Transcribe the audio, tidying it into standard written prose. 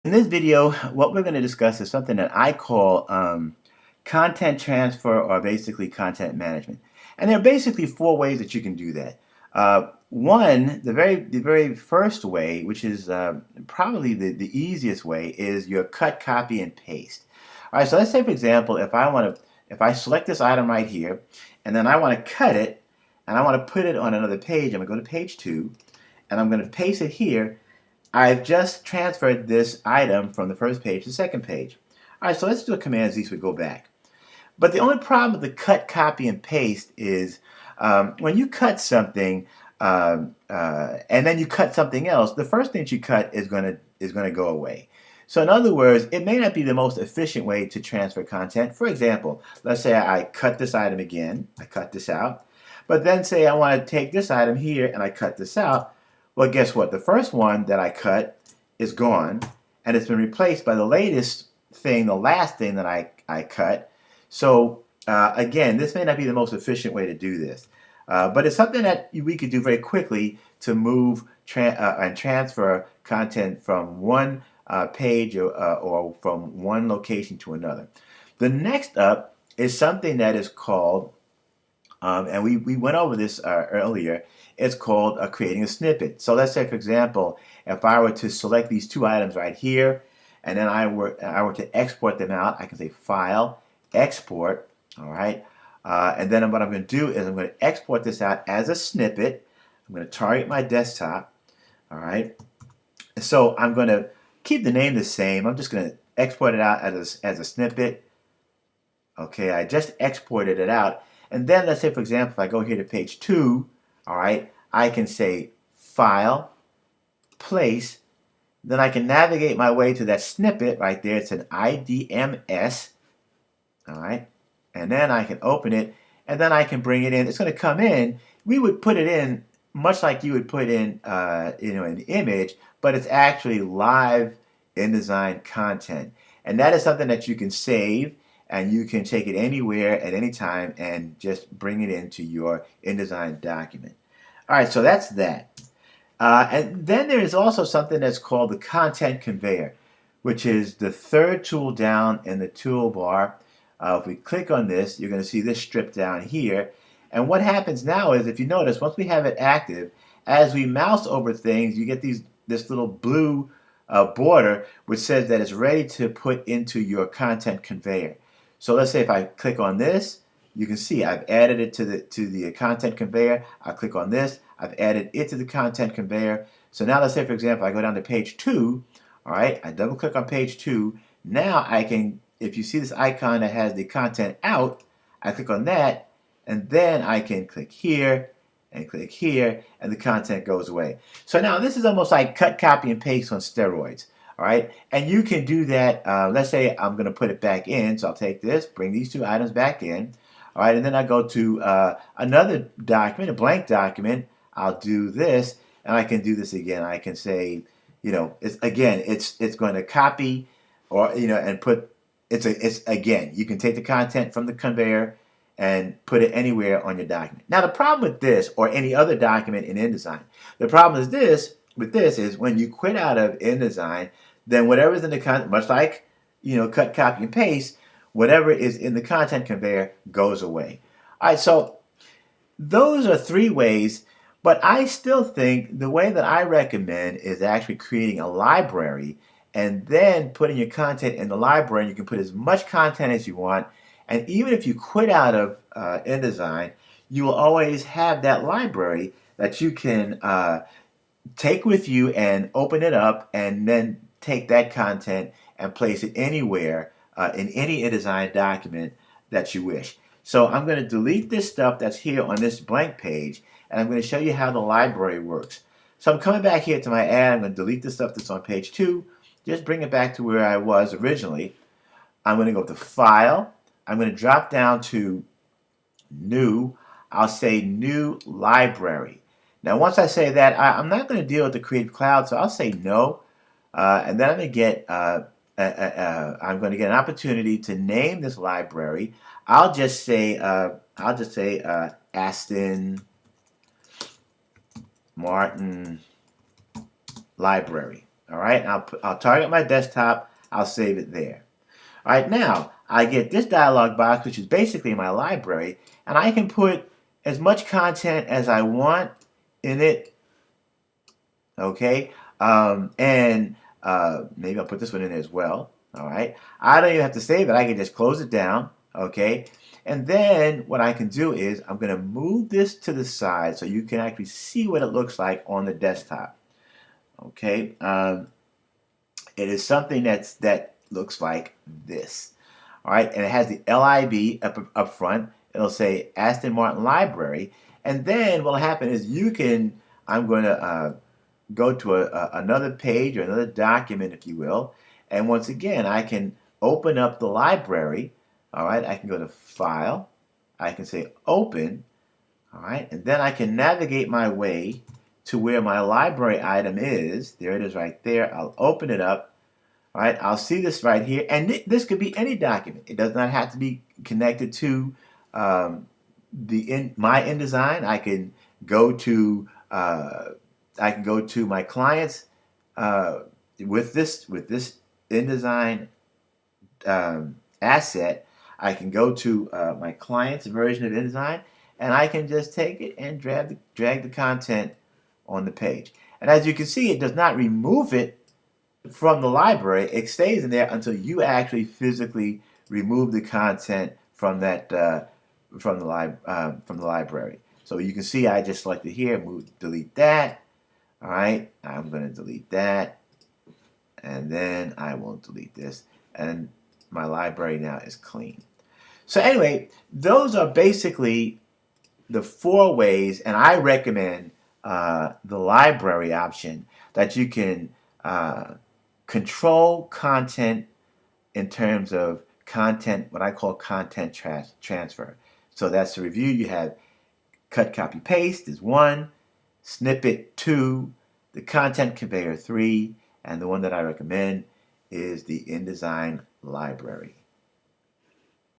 In this video, what we're going to discuss is something that I call content transfer, or basically content management. And there are basically four ways that you can do that. One, the very first way, which is probably the easiest way, is your cut, copy, and paste. All right, so let's say, for example, if I select this item right here, and then I want to cut it, and I want to put it on another page, I'm going to go to page 2, and I'm going to paste it here. I've just transferred this item from the first page to the second page. All right, so let's do a Command Z so we go back. But the only problem with the cut, copy, and paste is when you cut something and then you cut something else, the first thing that you cut is gonna go away. So in other words, it may not be the most efficient way to transfer content. For example, let's say I cut this item again, I cut this out, but then say I want to take this item here and I cut this out. Well, guess what? The first one that I cut is gone, and it's been replaced by the latest thing, the last thing that I cut. So again, this may not be the most efficient way to do this, but it's something that we could do very quickly to move and transfer content from one page or from one location to another. The next up is something that is called, and we went over this earlier, it's called creating a snippet. So let's say, for example, if I were to select these two items right here, and then I were to export them out, I can say File, Export, all right? And then what I'm going to do is I'm going to export this out as a snippet. I'm going to target my desktop, all right? So I'm going to keep the name the same. I'm just going to export it out as a snippet. Okay, I just exported it out. And then let's say, for example, if I go here to page 2, all right, I can say File, Place, then I can navigate my way to that snippet right there. It's an IDMS, all right, and then I can open it, and then I can bring it in. It's going to come in. We would put it in much like you would put in, an image, but it's actually live InDesign content, and that is something that you can save. And you can take it anywhere at any time and just bring it into your InDesign document. All right, so that's that. And then there is also something that's called the Content Conveyor, which is the third tool down in the toolbar. If we click on this, you're going to see this strip down here. And what happens now is, if you notice, once we have it active, as we mouse over things, you get this little blue border which says that it's ready to put into your content conveyor. So let's say if I click on this, you can see I've added it to the content conveyor. I click on this, I've added it to the content conveyor. So now let's say, for example, I go down to page 2, all right, I double click on page 2. Now I can, if you see this icon that has the content out, I click on that, and then I can click here, and click here, and the content goes away. So now this is almost like cut, copy, and paste on steroids. All right, and you can do that. Let's say I'm going to put it back in, so I'll take this, bring these two items back in. All right, and then I go to another document, a blank document. I'll do this, and I can do this again. I can say, it's going to copy, or and put it's again. You can take the content from the conveyor and put it anywhere on your document. Now the problem with this, or any other document in InDesign, the problem is this. With this is when you quit out of InDesign, then whatever's in the content, much like cut, copy, and paste, whatever is in the content conveyor goes away. All right, so those are three ways, but I still think the way that I recommend is actually creating a library and then putting your content in the library. And you can put as much content as you want, and even if you quit out of InDesign, you will always have that library that you can take with you and open it up, and then take that content and place it anywhere in any InDesign document that you wish. So I'm going to delete this stuff that's here on this blank page, and I'm going to show you how the library works. So I'm coming back here to my ad. I'm going to delete the stuff that's on page 2, just bring it back to where I was originally. I'm going to go to File. I'm going to drop down to New. I'll say New Library. Now, once I say that, I'm not going to deal with the Creative Cloud, so I'll say no, and then I'm going to get an opportunity to name this library. I'll just say Aston Martin Library. All right, I'll target my desktop. I'll save it there. All right, now I get this dialog box, which is basically my library, and I can put as much content as I want in it. Okay, and maybe I'll put this one in there as well. All right, I don't even have to save it. I can just close it down. Okay, and then what I can do is I'm going to move this to the side so you can actually see what it looks like on the desktop. Okay, it is something that looks like this. All right, and it has the LIB up front. It'll say Aston Martin Library, and then what'll happen is I'm going to go to another page or another document, if you will, and once again, I can open up the library. All right, I can go to File. I can say Open. All right, and then I can navigate my way to where my library item is. There it is right there. I'll open it up. All right, I'll see this right here, and this could be any document. It does not have to be connected to my InDesign. I can go to my clients with this InDesign asset. I can go to my client's version of InDesign, and I can just take it and drag the content on the page. And as you can see, it does not remove it from the library. It stays in there until you actually physically remove the content from that from the library. So you can see I just selected here, delete that. All right, I'm going to delete that, and then I will delete this, and my library now is clean. So anyway, those are basically the 4 ways, and I recommend the library option that you can control content in terms of content, what I call content transfer. So that's the review. You have cut, copy, paste is 1, snippet 2, the content conveyor 3, and the one that I recommend is the InDesign library.